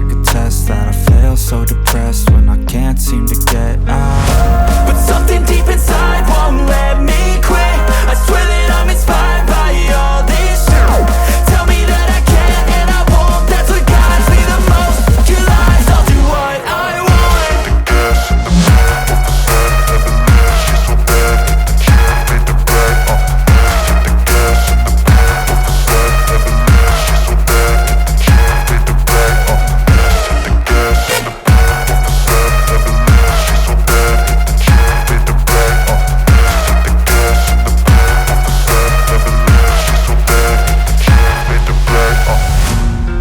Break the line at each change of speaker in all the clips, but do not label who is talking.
like a test that I fail, so depressed when I can't seem to get out. But something deep inside won't let me quit. I swear that I'm inspired by all this shit. Tell me that I can and I won't. That's what guides me the most. Your lies, I'll do what I want.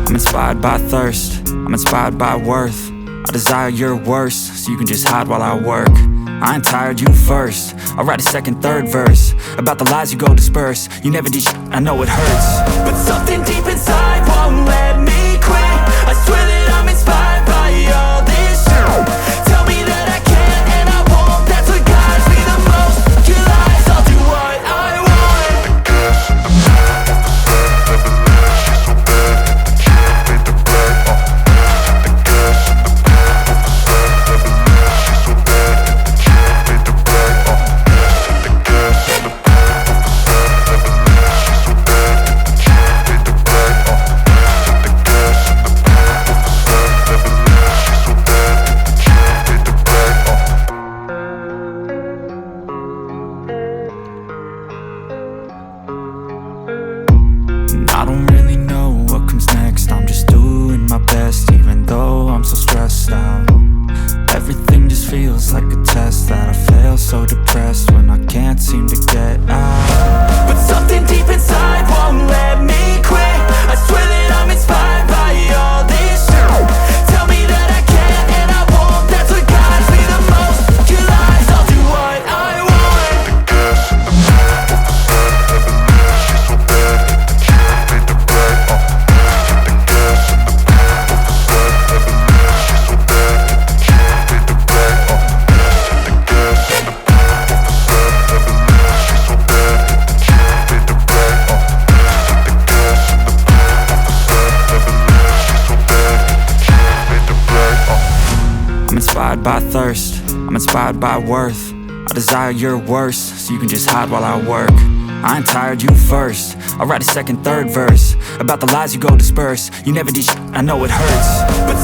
I'm inspired by thirst, I'm inspired by worth. I desire your worst, so you can just hide while I work. I ain't tired, you first. I'll write a second, third verse about the lies you go disperse. You never did shit, I know it hurts. But something deep inside won't let me quit. I swear that I'm inspired by all this shit. Tell me that I can and I won't. That's what guides me the most. Your lies, I'll do what I want. I don't really know what comes next. I'm just doing my best, even though I'm so stressed out. Everything just feels like a test that I fail, so depressed when I can't seem to get out. But something deep inside won't let me quit. I swear that I'm inspired by all this shit. Tell me that I can and I won't. That's what guides me the most. Your lies, I'll do what I want. I'm inspired by thirst, I'm inspired by worth. I desire your worst, so you can just hide while I work. I ain't tired, you first. I'll write a second, third verse about the lies you go disperse. You never did shit, I know it hurts. But